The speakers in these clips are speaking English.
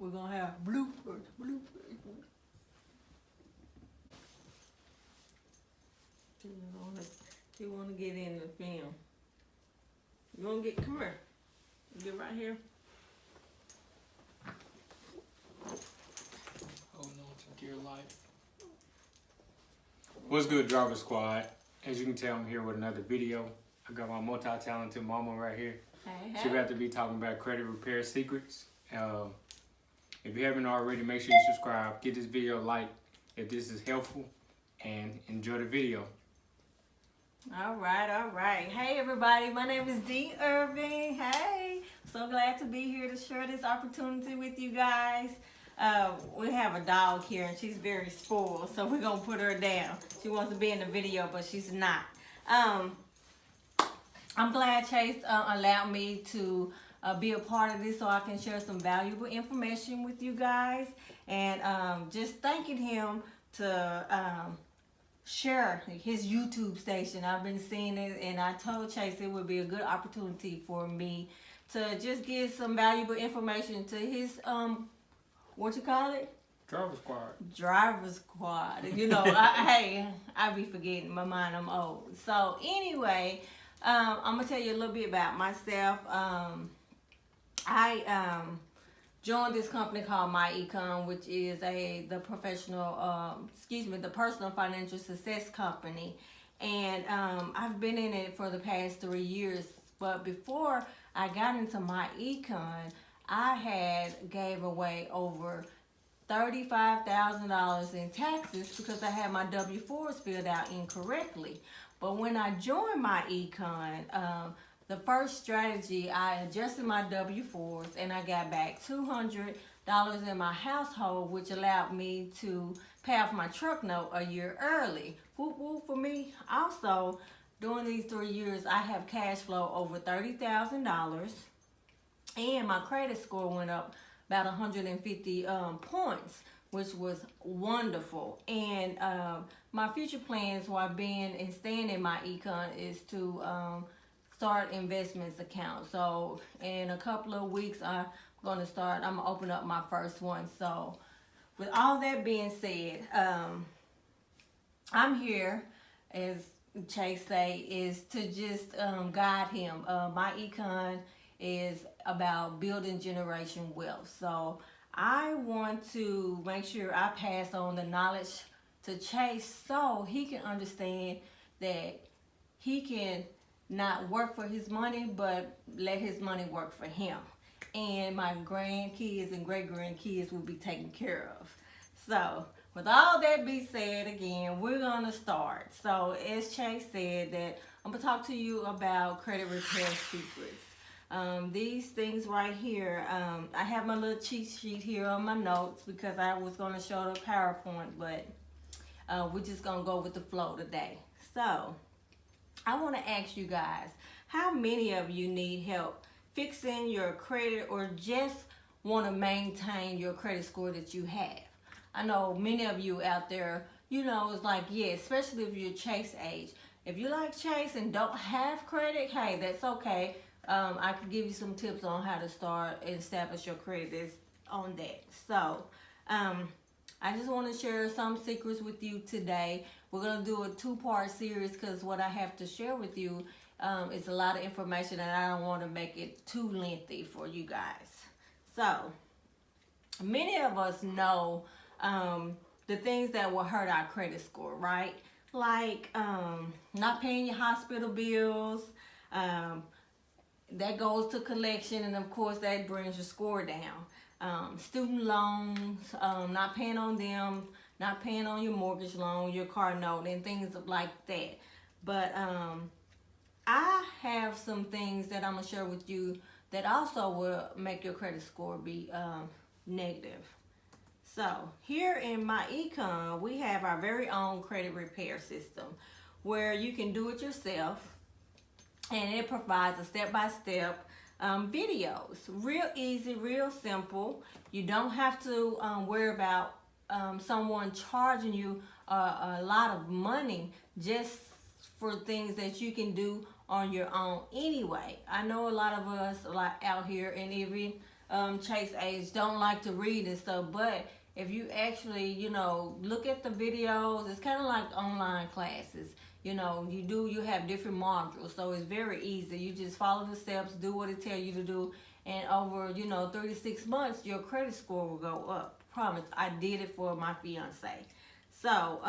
We're gonna have bloopers. You wanna get in the film. You wanna get, come here. Get right here. Holding on to dear life. What's good, Driver Squad? As you can tell, I'm here with another video. I got my multi-talented mama right here. Hey. She'll have to be talking about credit repair secrets. If you haven't already, make sure you subscribe. Get this video a like if this is helpful, and enjoy the video. All right. Hey, everybody. My name is Dee Irving. Hey. So glad to be here to share this opportunity with you guys. We have a dog here, and she's very spoiled, so we're going to put her down. She wants to be in the video, but she's not. I'm glad Chase allowed me to be a part of this so I can share some valuable information with you guys. And just thanking him to share his YouTube station. I've been seeing it, and I told Chase it would be a good opportunity for me to just get some valuable information to his, what you call it? Driver Squad. Driver Squad. You know, I be forgetting my mind. I'm old. So anyway, I'm gonna tell you a little bit about myself. I joined this company called MyEcon, which is the personal financial success company, and I've been in it for the past 3 years. But before I got into MyEcon, I had gave away over $35,000 in taxes because I had my W-4s filled out incorrectly. But when I joined MyEcon, the first strategy, I adjusted my W-4s and I got back $200 in my household, which allowed me to pay off my truck note a year early. Whoop whoop for me. Also, during these 3 years, I have cash flow over $30,000, and my credit score went up about 150 points, which was wonderful. And my future plans while being and staying in MyEcon is to start investments account. So in a couple of weeks, I'm gonna open up my first one. So with all that being said, I'm here, as Chase say, is to just guide him. MyEcon is about building generation wealth. So I want to make sure I pass on the knowledge to Chase so he can understand that he can not work for his money, but let his money work for him. And my grandkids and great-grandkids will be taken care of. So with all that being said, again, we're gonna start. So as Chase said, that I'm gonna talk to you about credit repair secrets. These things right here, I have my little cheat sheet here on my notes because I was gonna show the PowerPoint, but we're just gonna go with the flow today. So I want to ask you guys, how many of you need help fixing your credit or just want to maintain your credit score that you have? I know many of you out there, you know, it's like, yeah, especially if you're Chase age. If you like Chase and don't have credit, hey, that's okay. I could give you some tips on how to start and establish your credit on that. So, I just want to share some secrets with you today. We're going to do a 2-part series because what I have to share with you is a lot of information, and I don't want to make it too lengthy for you guys. So, many of us know the things that will hurt our credit score, right? Like not paying your hospital bills, that goes to collection, and of course that brings your score down. Student loans, not paying on them, not paying on your mortgage loan, your car note, and things like that. But I have some things that I'm going to share with you that also will make your credit score be negative. So here in MyEcon, we have our very own credit repair system where you can do it yourself, and it provides a step-by-step videos. Real easy, real simple. You don't have to worry about someone charging you a lot of money just for things that you can do on your own anyway. I know a lot of us are out here, and even Chase age don't like to read and stuff, but if you actually, look at the videos, it's kind of like online classes. You have different modules, so it's very easy. You just follow the steps, do what it tell you to do, and over, 3 to 6 months, your credit score will go up. Promise, I did it for my fiance. So,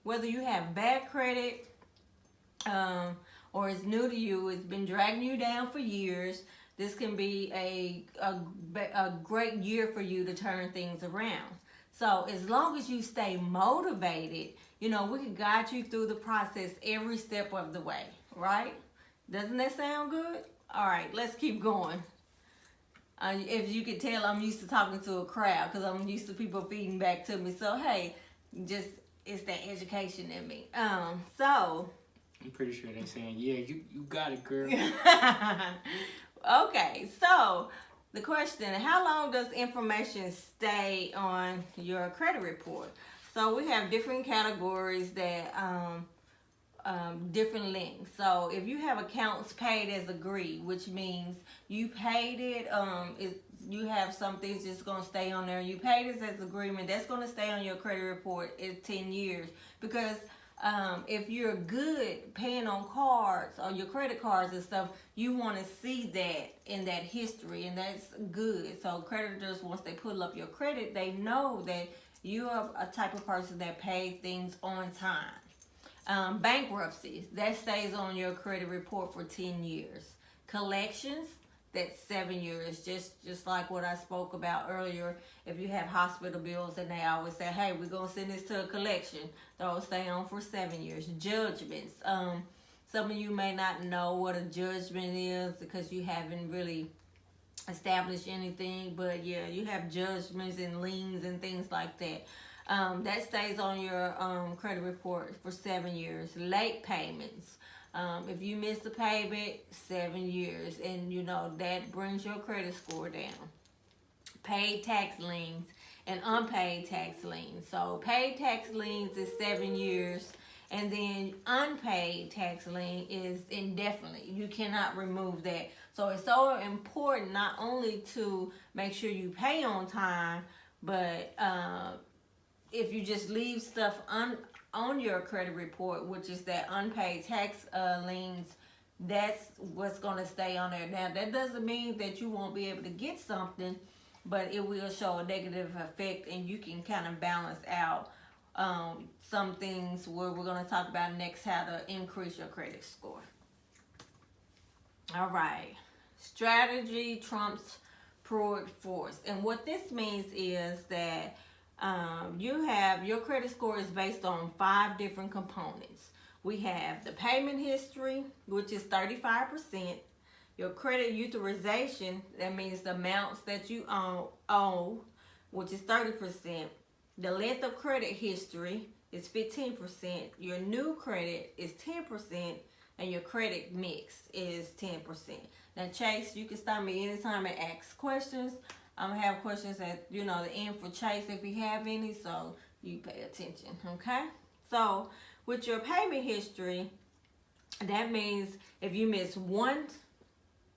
whether you have bad credit, or it's new to you, it's been dragging you down for years, this can be a great year for you to turn things around. So as long as you stay motivated, we can guide you through the process every step of the way, right? Doesn't that sound good? All right, let's keep going. If you can tell, I'm used to talking to a crowd because I'm used to people feeding back to me. So, hey, it's that education in me. So... I'm pretty sure they're saying, yeah, you got it, girl. Okay, so the question, how long does information stay on your credit report? So we have different categories that, different lengths. So if you have accounts paid as agreed, which means you paid it, you have some things that's going to stay on there. You paid it as agreement, that's going to stay on your credit report in 10 years. Because if you're good paying on cards or your credit cards and stuff, you want to see that in that history, and that's good. So creditors, once they pull up your credit, they know that you are a type of person that pays things on time. Bankruptcy, that stays on your credit report for 10 years. Collections, that's 7 years, just like what I spoke about earlier. If you have hospital bills and they always say, hey, we're going to send this to a collection, those stay on for 7 years. Judgments, some of you may not know what a judgment is because you haven't really established anything, but yeah, you have judgments and liens and things like that. That stays on your credit report for 7 years. Late payments. If you miss a payment, 7 years, and that brings your credit score down. Paid tax liens and unpaid tax liens. So paid tax liens is 7 years, and then unpaid tax lien is indefinitely. You cannot remove that. So it's so important not only to make sure you pay on time, but if you just leave stuff on your credit report, which is that unpaid tax liens, that's what's going to stay on there. Now, that doesn't mean that you won't be able to get something, but it will show a negative effect, and you can kind of balance out some things where we're going to talk about next, how to increase your credit score. All right. Strategy trumps brute force. And what this means is that your credit score is based on 5 different components. We have the payment history, which is 35%. Your credit utilization, that means the amounts that you owe, which is 30%. The length of credit history is 15%. Your new credit is 10%. And your credit mix is 10%. Now, Chase, you can stop me anytime and ask questions. I'm going to have questions at, the end for Chase if you have any, so you pay attention, okay? So, with your payment history, that means if you miss one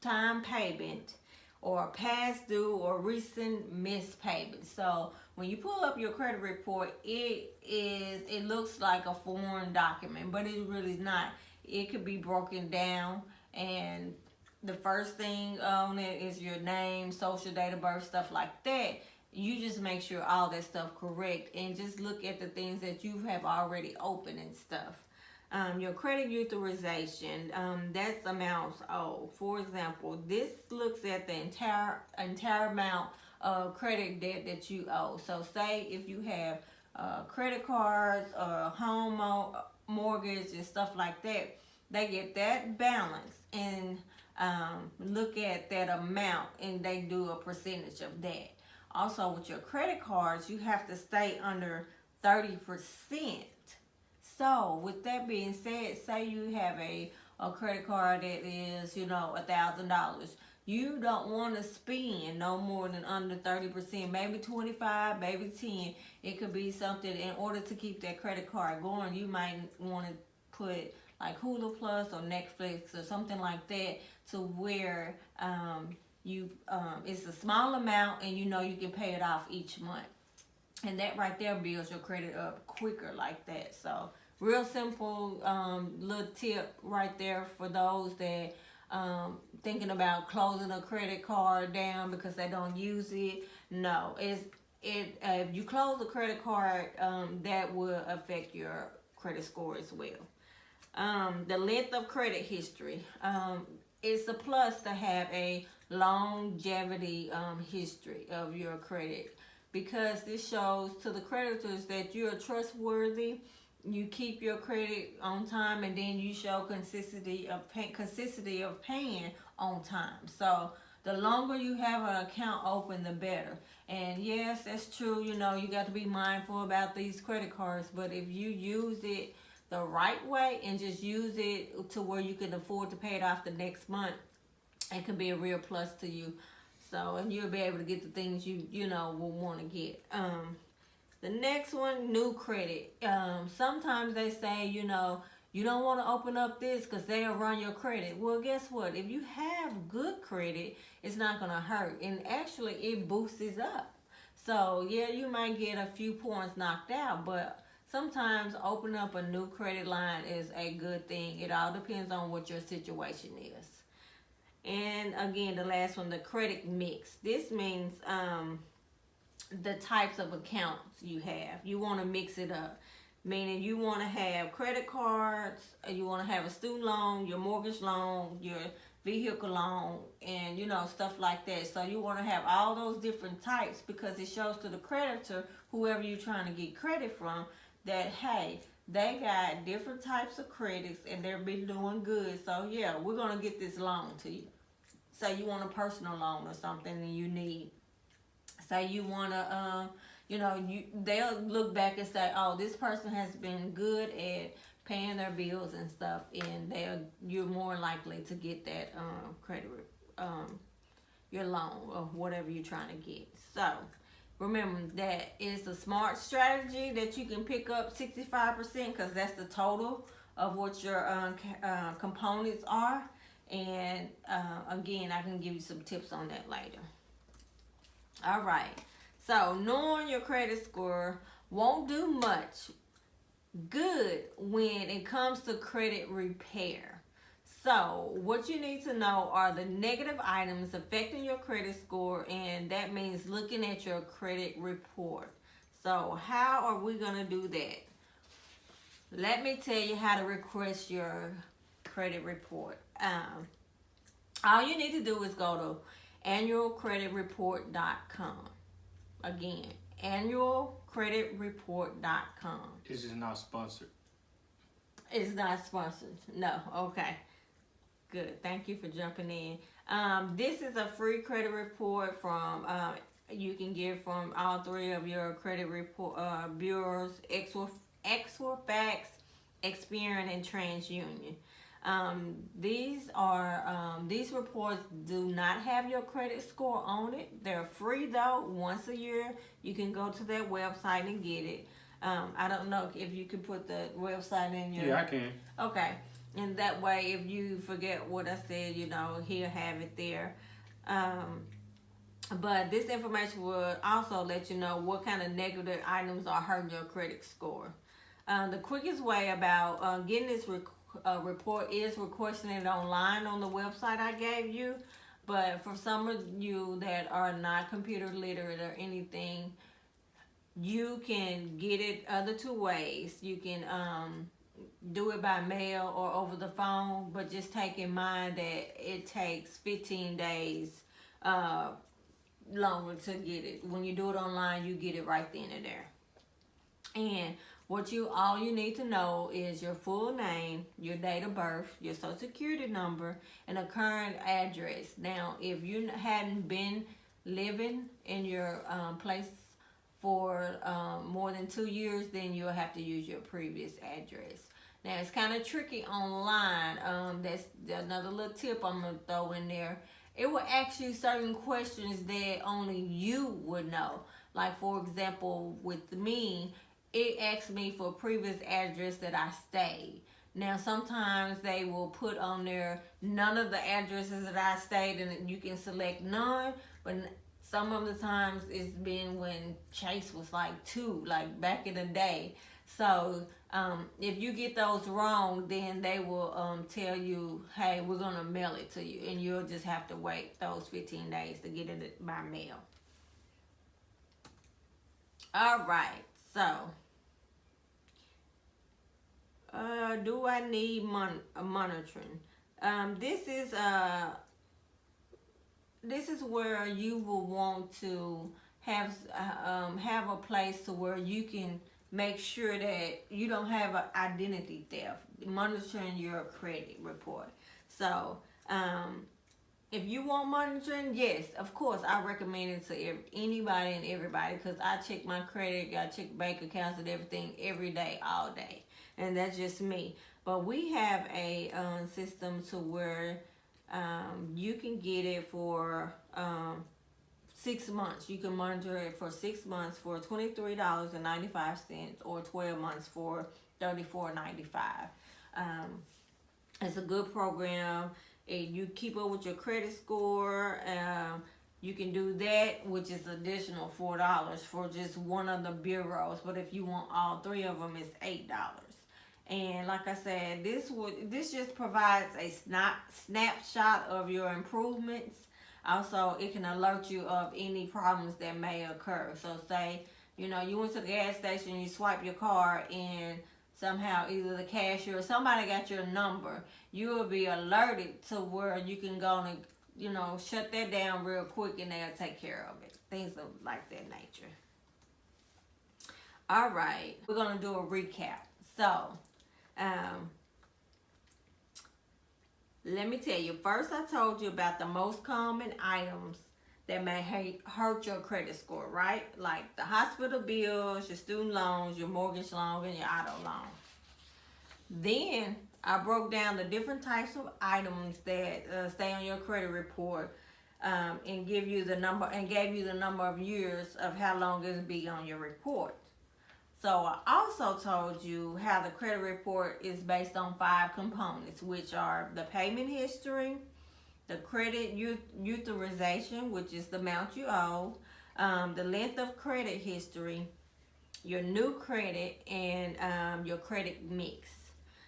time payment or past due or recent missed payment. So, when you pull up your credit report, it looks like a foreign document, but it really is not. It could be broken down, and the first thing on it is your name, social, date of birth, stuff like that. You just make sure all that stuff correct, and just look at the things that you have already opened and stuff. Your credit utilization, that's amounts owed. For example, this looks at the entire amount of credit debt that you owe. So say if you have credit cards or home mortgage and stuff like that, they get that balance and look at that amount, and they do a percentage of that. Also, with your credit cards, you have to stay under 30%. So, with that being said, say you have a credit card that is, $1,000. You don't want to spend no more than under 30%, maybe 25, maybe 10. It could be something, in order to keep that credit card going, you might want to put like Hulu Plus or Netflix or something like that, to where it's a small amount, and you know you can pay it off each month, and that right there builds your credit up quicker like that. So real simple little tip right there for those that thinking about closing a credit card down because they don't use it. No, if you close a credit card, that will affect your credit score as well. The length of credit history. It's a plus to have a longevity history of your credit, because this shows to the creditors that you're trustworthy. You keep your credit on time, and then you show consistency of paying on time. So the longer you have an account open, the better. And yes, that's true. You know, you got to be mindful about these credit cards, but if you use it the right way and just use it to where you can afford to pay it off the next month, it can be a real plus to you. So, and you'll be able to get the things you know will want to get. The next one, new credit. Sometimes they say, you know, you don't want to open up this because they'll run your credit. Well, guess what? If you have good credit, it's not going to hurt. And actually, it boosts it up. So, yeah, you might get a few points knocked out, but sometimes opening up a new credit line is a good thing. It all depends on what your situation is. And again, the last one, the credit mix. This means the types of accounts you have. You want to mix it up, meaning you want to have credit cards, you want to have a student loan, your mortgage loan, your vehicle loan, and you know, stuff like that. So you want to have all those different types, because it shows to the creditor, whoever you're trying to get credit from, that hey, they got different types of credits and they've been doing good. So yeah, we're gonna get this loan to you. Say you want a personal loan or something and you need, say you want to, you know, they'll look back and say, oh, this person has been good at paying their bills and stuff, and you're more likely to get that credit, your loan or whatever you're trying to get. So remember that it's a smart strategy that you can pick up 65%, because that's the total of what your components are. And again, I can give you some tips on that later. All right, so knowing your credit score won't do much good when it comes to credit repair. So what you need to know are the negative items affecting your credit score, and that means looking at your credit report. So how are we going to do that? Let me tell you how to request your credit report. All you need to do is go to annualcreditreport.com. Again, annualcreditreport.com. This is not sponsored. It's not sponsored. No. Okay. Good. Thank you for jumping in. This is a free credit report from you can get from all three of your credit report bureaus: Equifax, Experian, and TransUnion. These reports do not have your credit score on it. They're free though. Once a year, you can go to their website and get it. I don't know if you can put the website in your. Yeah, I can. Okay, and that way, if you forget what I said, you know, he'll have it there. But this information will also let you know what kind of negative items are hurting your credit score. The quickest way about getting this report is requesting it online on the website I gave you. But for some of you that are not computer literate or anything, you can get it other two ways. You can do it by mail or over the phone, but just take in mind that it takes 15 days longer to get it. When you do it online, you get it right then and there. And all you need to know is your full name, your date of birth, your social security number, and a current address. Now, if you hadn't been living in your place for more than 2 years, then you'll have to use your previous address. Now, it's kind of tricky online. That's another little tip I'm going to throw in there. It will ask you certain questions that only you would know. Like, for example, with me, it asked me for a previous address that I stayed. Now, sometimes they will put on there none of the addresses that I stated, and you can select none. But some of the times it's been when Chase was like 2, like back in the day. So if you get those wrong, then they will tell you, hey, we're going to mail it to you. And you'll just have to wait those 15 days to get it by mail. All right, so do I need monitoring? This is where you will want to have a place to where you can make sure that you don't have an identity theft. Monitoring your credit report. So if you want monitoring, yes, of course, I recommend it to anybody and everybody, because I check my credit, I check bank accounts and everything every day, all day. And that's just me. But we have a system to where you can get it for 6 months. You can monitor it for 6 months for $23.95 or 12 months for $34.95. It's a good program. You keep up with your credit score. You can do that, which is additional $4 for just one of the bureaus. But if you want all 3 of them, it's $8. And like I said, this just provides a snapshot of your improvements. Also, it can alert you of any problems that may occur. So say, you went to the gas station, you swipe your card, and somehow either the cashier or somebody got your number, you will be alerted to where you can go and, shut that down real quick, and they'll take care of it. Things of like that nature. All right, we're going to do a recap. So, let me tell you. First, I told you about the most common items that may hurt your credit score, right? Like the hospital bills, your student loans, your mortgage loan, and your auto loan. Then I broke down the different types of items that stay on your credit report, and gave you the number of years of how long it'll be on your report. So I also told you how the credit report is based on 5 components, which are the payment history, the credit utilization, which is the amount you owe, the length of credit history, your new credit, and your credit mix.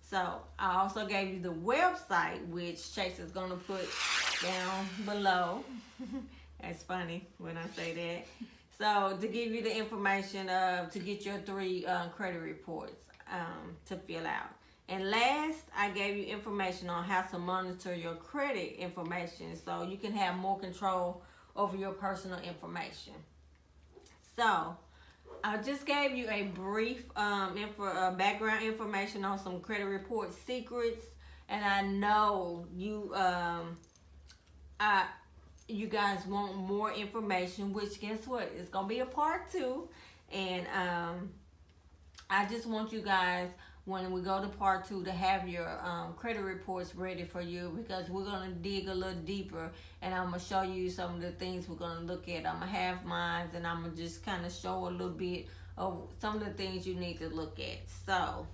So I also gave you the website, which Chase is going to put down below. That's funny when I say that. So to give you the information to get your 3 credit reports to fill out. And last, I gave you information on how to monitor your credit information so you can have more control over your personal information. So I just gave you a brief background information on some credit report secrets, and I know you guys want more information, which guess what? It's going to be a part 2. And I just want you guys, when we go to part 2, to have your credit reports ready for you, because we're going to dig a little deeper, and I'm going to show you some of the things we're going to look at. I'm going to have mine, and I'm going to just kind of show a little bit of some of the things you need to look at. So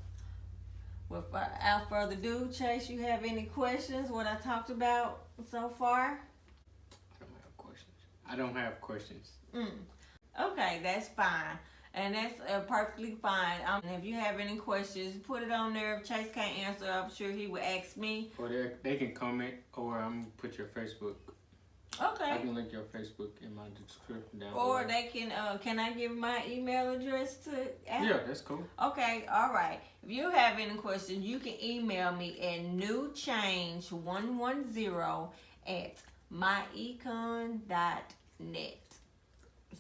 without further ado, Chase, you have any questions what I talked about so far? I don't have questions. Okay, that's fine. And that's perfectly fine. And if you have any questions, put it on there. If Chase can't answer, I'm sure he will ask me. Or they can comment, or I'm going to put your Facebook. Okay. I can link your Facebook in my description down below. Or they can I give my email address to ask? Yeah, that's cool. Okay, all right. If you have any questions, you can email me at newchange110@myecon.net.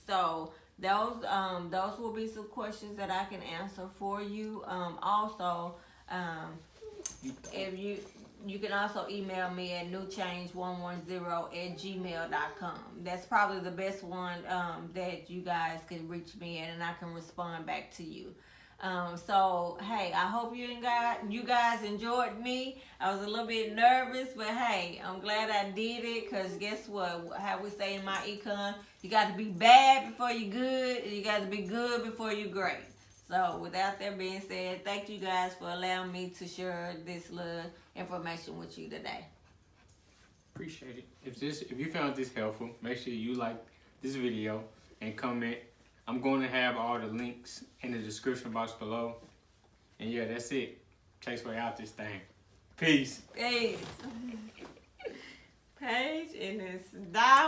So those will be some questions that I can answer for you. Also, if you can also email me at newchange110@gmail.com. That's probably the best one that you guys can reach me at, and I can respond back to you. So hey, I hope you guys enjoyed me. I was a little bit nervous, but hey, I'm glad I did it, because guess what? How we say in my econ, you got to be bad before you're good, and you got to be good before you're great. So So without that being said, thank you guys for allowing me to share this little information with you today. Appreciate it. If you found this helpful, make sure you like this video and comment. I'm going to have all the links in the description box below. And yeah, that's it. Chase Way out this thing. Peace. Peace. Paige and this dog.